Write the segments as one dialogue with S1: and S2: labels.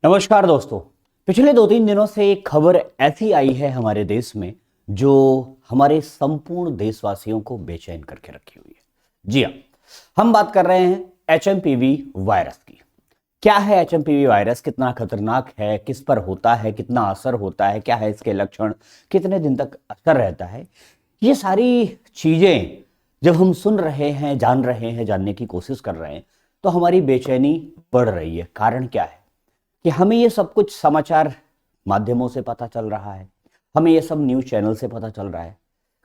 S1: नमस्कार दोस्तों। पिछले 2-3 दिनों से एक खबर ऐसी आई है हमारे देश में जो हमारे संपूर्ण देशवासियों को बेचैन करके रखी हुई है। जी हाँ, हम बात कर रहे हैं एचएमपीवी वायरस की। क्या है एचएमपीवी वायरस, कितना खतरनाक है, किस पर होता है, कितना असर होता है, क्या है इसके लक्षण, कितने दिन तक असर रहता है, ये सारी चीजें जब हम सुन रहे हैं, जान रहे हैं, जानने की कोशिश कर रहे हैं तो हमारी बेचैनी बढ़ रही है। कारण क्या है कि हमें ये सब कुछ समाचार माध्यमों से पता चल रहा है, हमें ये सब न्यूज़ चैनल से पता चल रहा है।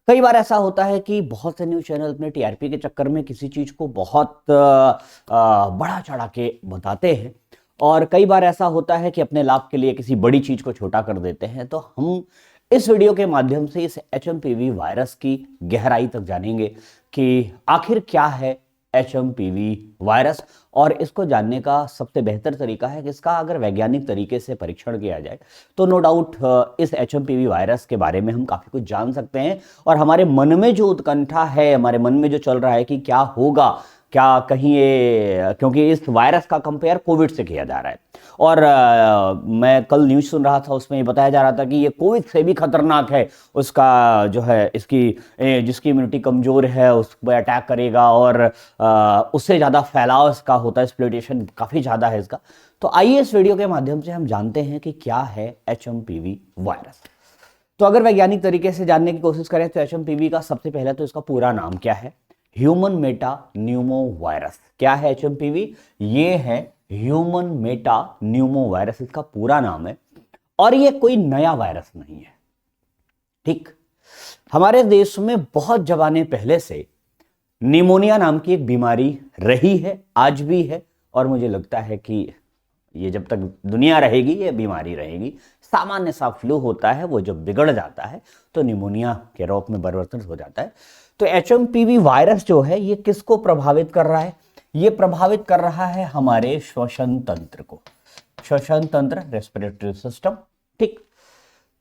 S1: कई बार ऐसा होता है कि बहुत से न्यूज़ चैनल अपने टीआरपी के चक्कर में किसी चीज़ को बहुत बड़ा चढ़ा के बताते हैं, और कई बार ऐसा होता है कि अपने लाभ के लिए किसी बड़ी चीज़ को छोटा कर देते हैं। तो हम इस वीडियो के माध्यम से इस एचएमपीवी वायरस की गहराई तक जानेंगे कि आखिर क्या है एचएमपीवी वायरस, और इसको जानने का सबसे बेहतर तरीका है कि इसका अगर वैज्ञानिक तरीके से परीक्षण किया जाए तो नो डाउट इस एचएमपीवी वायरस के बारे में हम काफ़ी कुछ जान सकते हैं। और हमारे मन में जो उत्कंठा है, हमारे मन में जो चल रहा है कि क्या होगा, क्या कहीं ये, क्योंकि इस वायरस का कंपेयर कोविड से किया जा रहा है, और मैं कल न्यूज़ सुन रहा था, उसमें ये बताया जा रहा था कि ये कोविड से भी खतरनाक है। उसका जो है, इसकी जिसकी इम्यूनिटी कमज़ोर है उस पर अटैक करेगा, और उससे ज़्यादा फैलाव इसका होता है, स्प्लिटेशन काफ़ी ज़्यादा है इसका। तो आइए इस वीडियो के माध्यम से हम जानते हैं कि क्या है एचएमपीवी वायरस। तो अगर वैज्ञानिक तरीके से जानने की कोशिश करें तो एचएमपीवी का सबसे पहले तो इसका पूरा नाम क्या है? Human Meta Numa virus. क्या है एचएमपीवी? ये है ह्यूमन मेटा न्यूमो वायरस, इसका पूरा नाम है। और ये कोई नया वायरस नहीं है, ठीक। हमारे देश में बहुत जमाने पहले से निमोनिया नाम की एक बीमारी रही है, आज भी है, और मुझे लगता है कि ये जब तक दुनिया रहेगी ये बीमारी रहेगी। सामान्य सा फ्लू होता है, वो जब बिगड़ जाता है तो निमोनिया के रूप में परिवर्तन हो जाता है। तो एचएमपीवी वायरस जो है ये किसको प्रभावित कर रहा है? ये प्रभावित कर रहा है हमारे श्वसन तंत्र को, श्वसन तंत्र, रेस्पिरेटरी सिस्टम, ठीक।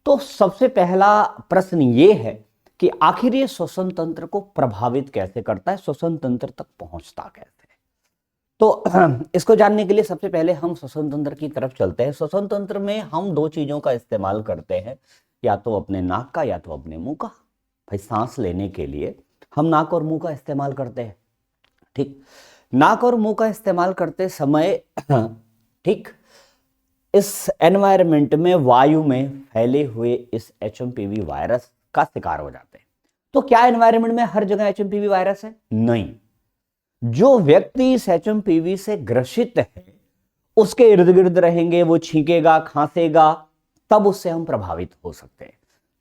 S1: तो सबसे पहला प्रश्न ये है कि आखिर ये श्वसन तंत्र को प्रभावित कैसे करता है, श्वसन तंत्र तक पहुंचता कैसे? तो इसको जानने के लिए सबसे पहले हम श्वसन तंत्र की तरफ चलते हैं। श्वसन तंत्र में हम दो चीजों का इस्तेमाल करते हैं, या तो अपने नाक का या तो अपने मुंह का। भाई, सांस लेने के लिए हम नाक और मुंह का इस्तेमाल करते हैं, ठीक। नाक और मुंह का इस्तेमाल करते समय ठीक, इस एनवायरनमेंट में, वायु में फैले हुए इस एचएमपीवी वायरस का शिकार हो जाते हैं। तो क्या एनवायरनमेंट में हर जगह एचएमपीवी वायरस है? नहीं। जो व्यक्ति इस एचएमपीवी से ग्रसित है उसके इर्द गिर्द रहेंगे, वो छींकेगा, खांसेगा, तब उससे हम प्रभावित हो सकते हैं।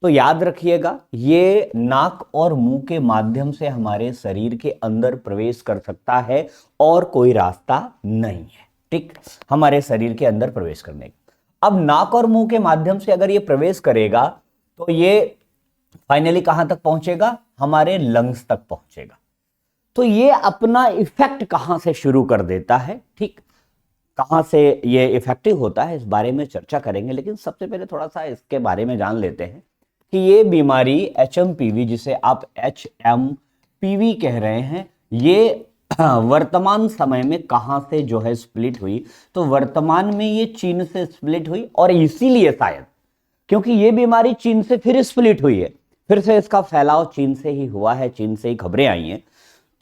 S1: तो याद रखिएगा, ये नाक और मुंह के माध्यम से हमारे शरीर के अंदर प्रवेश कर सकता है और कोई रास्ता नहीं है, ठीक, हमारे शरीर के अंदर प्रवेश करने का। अब नाक और मुंह के माध्यम से अगर ये प्रवेश करेगा तो ये फाइनली कहां तक पहुंचेगा? हमारे लंग्स तक पहुंचेगा। तो ये अपना इफेक्ट कहां से शुरू कर देता है, ठीक, कहां से ये इफेक्टिव होता है इस बारे में चर्चा करेंगे। लेकिन सबसे पहले थोड़ा सा इसके बारे में जान लेते हैं कि ये बीमारी एचएमपीवी, जिसे आप एचएमपीवी कह रहे हैं, ये वर्तमान समय में कहां से जो है स्प्लिट हुई? तो वर्तमान में ये चीन से स्प्लिट हुई, और इसीलिए शायद क्योंकि ये बीमारी चीन से फिर स्प्लिट हुई है, फिर से इसका फैलाव चीन से ही हुआ है, चीन से ही खबरें आई हैं,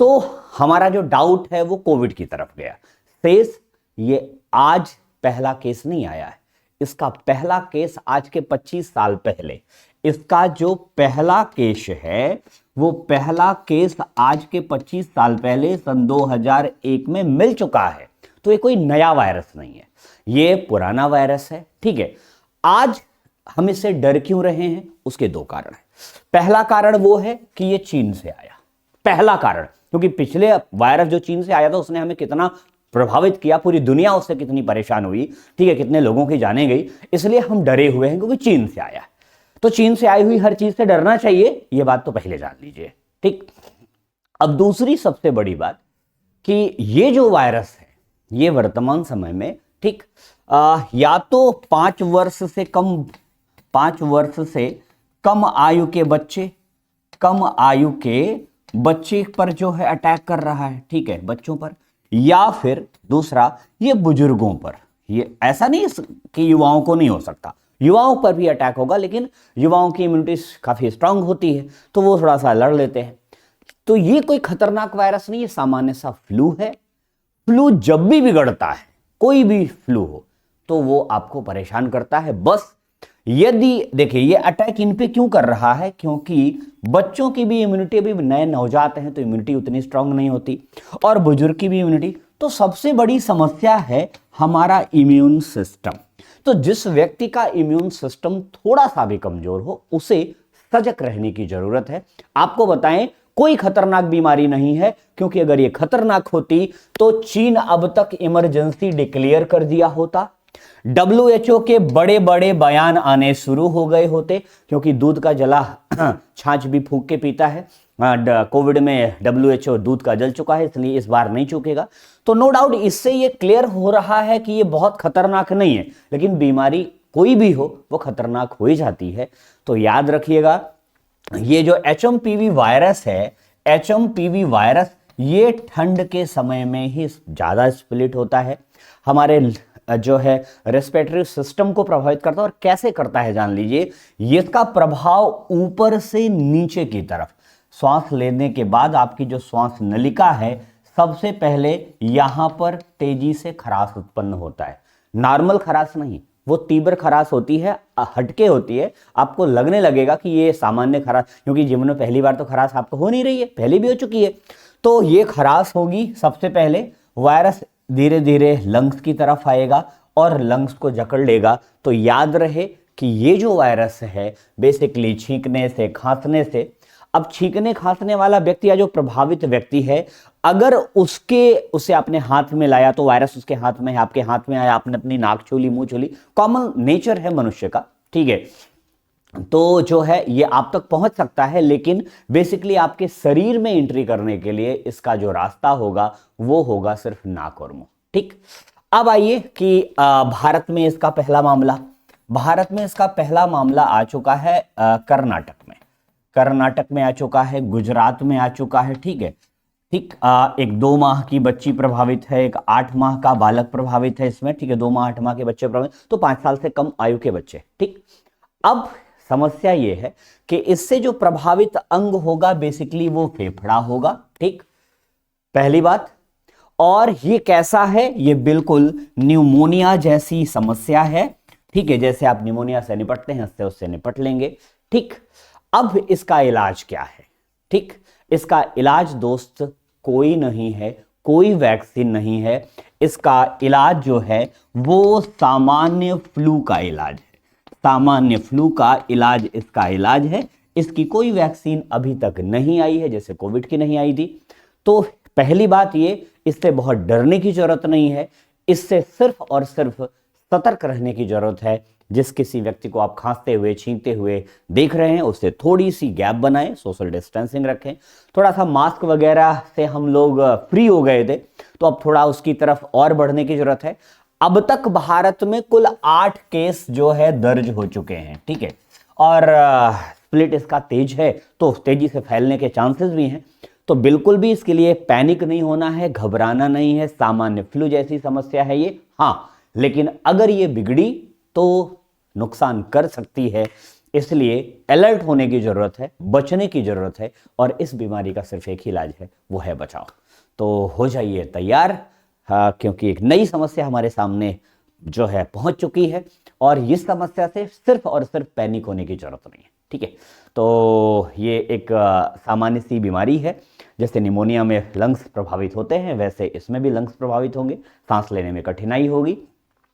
S1: तो हमारा जो डाउट है वो कोविड की तरफ गया। शेष ये आज पहला केस नहीं आया है, इसका पहला केस आज के 25 साल पहले, इसका जो पहला केस है वो पहला केस आज के 25 साल पहले सन 2001 में मिल चुका है। तो ये कोई नया वायरस नहीं है, ये पुराना वायरस है, ठीक है। आज हम इससे डर क्यों रहे हैं? उसके दो कारण हैं। पहला कारण वो है कि ये चीन से आया, पहला कारण, क्योंकि पिछले वायरस जो चीन से आया था उसने हमें कितना प्रभावित किया, पूरी दुनिया उससे कितनी परेशान हुई, ठीक है, कितने लोगों की जानें गई, इसलिए हम डरे हुए हैं क्योंकि चीन से आया है। तो चीन से आई हुई हर चीज से डरना चाहिए, ये बात तो पहले जान लीजिए, ठीक। अब दूसरी सबसे बड़ी बात कि ये जो वायरस है ये वर्तमान समय में, ठीक, या तो 5 वर्ष से कम आयु के बच्चे, कम आयु के बच्चे पर जो है अटैक कर रहा है, ठीक है, बच्चों पर, या फिर दूसरा ये बुजुर्गों पर, ये ऐसा नहीं कि युवाओं को नहीं हो सकता, युवाओं पर भी अटैक होगा, लेकिन युवाओं की इम्यूनिटी काफी स्ट्रांग होती है तो वो थोड़ा सा लड़ लेते हैं। तो ये कोई खतरनाक वायरस नहीं, ये सामान्य सा फ्लू है। फ्लू जब भी बिगड़ता है, कोई भी फ्लू हो, तो वो आपको परेशान करता है। बस यदि देखिए ये अटैक इन पे क्यों कर रहा है, क्योंकि बच्चों की भी इम्यूनिटी, अभी नए नवजात हैं तो इम्यूनिटी उतनी स्ट्रांग नहीं होती, और बुजुर्ग की भी इम्यूनिटी। तो सबसे बड़ी समस्या है हमारा इम्यून सिस्टम। तो जिस व्यक्ति का इम्यून सिस्टम थोड़ा सा भी कमजोर हो, उसे सजग रहने की जरूरत है। आपको बताएं, कोई खतरनाक बीमारी नहीं है, क्योंकि अगर ये खतरनाक होती तो चीन अब तक इमरजेंसी डिक्लेयर कर दिया होता, WHO के बड़े बड़े बयान आने शुरू हो गए होते, क्योंकि दूध का जला छाछ भी फूंक के पीता है। कोविड में WHO दूध का जल चुका है, इसलिए इस बार नहीं चूकेगा। तो नो डाउट इससे ये क्लियर हो रहा है कि ये बहुत खतरनाक नहीं है, लेकिन बीमारी कोई भी हो वो खतरनाक हो ही जाती है। तो याद रखिएगा, ये जो HMPV वायरस है, HMPV वायरस ये ठंड के समय में ही ज्यादा स्प्लिट होता है, हमारे जो है रेस्पिरेटरी सिस्टम को प्रभावित करता है। और कैसे करता है जान लीजिए, इसका प्रभाव ऊपर से नीचे की तरफ, श्वास लेने के बाद आपकी जो श्वास नलिका है, सबसे पहले यहां पर तेजी से खराश उत्पन्न होता है। नॉर्मल खराश नहीं, वो तीव्र खराश होती है, हटके होती है। आपको लगने लगेगा कि ये सामान्य खराश, क्योंकि जीवन में पहली बार तो खराश आपको हो नहीं रही है, पहले भी हो चुकी है। तो ये खराश होगी सबसे पहले, वायरस धीरे धीरे लंग्स की तरफ आएगा और लंग्स को जकड़ लेगा। तो याद रहे कि ये जो वायरस है बेसिकली छींकने से, खांसने से, अब छींकने खांसने वाला व्यक्ति या जो प्रभावित व्यक्ति है, अगर उसे आपने हाथ में लाया तो वायरस उसके हाथ में है, आपके हाथ में आया, आपने अपनी नाक छू ली, मुंह छू ली, कॉमन नेचर है मनुष्य का, ठीक है। तो जो है ये आप तक पहुंच सकता है, लेकिन बेसिकली आपके शरीर में एंट्री करने के लिए इसका जो रास्ता होगा वो होगा सिर्फ नाक और मुंह, ठीक। अब आइए कि भारत में इसका पहला मामला, भारत में इसका पहला मामला आ चुका है कर्नाटक में, कर्नाटक में आ चुका है, गुजरात में आ चुका है, ठीक है, ठीक। एक 2 माह की बच्ची प्रभावित है, एक 8 माह का बालक प्रभावित है इसमें, ठीक है, 2 माह 8 माह के बच्चे प्रभावित, तो 5 साल से कम आयु के बच्चे, ठीक। अब समस्या यह है कि इससे जो प्रभावित अंग होगा बेसिकली वो फेफड़ा होगा, ठीक, पहली बात। और ये कैसा है, ये बिल्कुल न्यूमोनिया जैसी समस्या है, ठीक है, जैसे आप निमोनिया से निपटते हैं उससे निपट लेंगे, ठीक। अब इसका इलाज क्या है, ठीक, इसका इलाज दोस्त कोई नहीं है, कोई वैक्सीन नहीं है, इसका इलाज जो है वो सामान्य फ्लू का इलाज है, सामान्य फ्लू का इलाज इसका इलाज है। इसकी कोई वैक्सीन अभी तक नहीं आई है, जैसे कोविड की नहीं आई थी। तो पहली बात ये, इससे बहुत डरने की जरूरत नहीं है, इससे सिर्फ और सिर्फ सतर्क रहने की जरूरत है। जिस किसी व्यक्ति को आप खांसते हुए, छींकते हुए देख रहे हैं, उससे थोड़ी सी गैप बनाएं, सोशल डिस्टेंसिंग रखें, थोड़ा सा मास्क वगैरह से हम लोग फ्री हो गए थे, तो अब थोड़ा उसकी तरफ और बढ़ने की जरूरत है। अब तक भारत में कुल 8 केस जो है दर्ज हो चुके हैं, ठीक है, और स्प्लिट इसका तेज है तो तेजी से फैलने के चांसेस भी हैं। तो बिल्कुल भी इसके लिए पैनिक नहीं होना है, घबराना नहीं है, सामान्य फ्लू जैसी समस्या है ये, हाँ, लेकिन अगर ये बिगड़ी तो नुकसान कर सकती है, इसलिए अलर्ट होने की जरूरत है, बचने की जरूरत है, और इस बीमारी का सिर्फ एक ही इलाज है, वो है बचाव। तो हो जाइए तैयार, क्योंकि एक नई समस्या हमारे सामने जो है पहुंच चुकी है, और इस समस्या से सिर्फ और सिर्फ पैनिक होने की जरूरत नहीं है, ठीक है। तो ये एक सामान्य सी बीमारी है, जैसे निमोनिया में लंग्स प्रभावित होते हैं वैसे इसमें भी लंग्स प्रभावित होंगे, सांस लेने में कठिनाई होगी,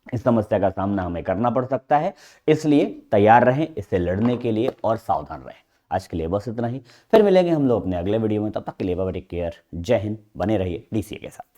S1: इस समस्या का सामना हमें करना पड़ सकता है, इसलिए तैयार रहें इससे लड़ने के लिए और सावधान रहें। आज के लिए बस इतना ही, फिर मिलेंगे हम लोग अपने अगले वीडियो में, तब तक के लिए बाय, टेक केयर, जय हिंद, बने रहिए DCA के साथ।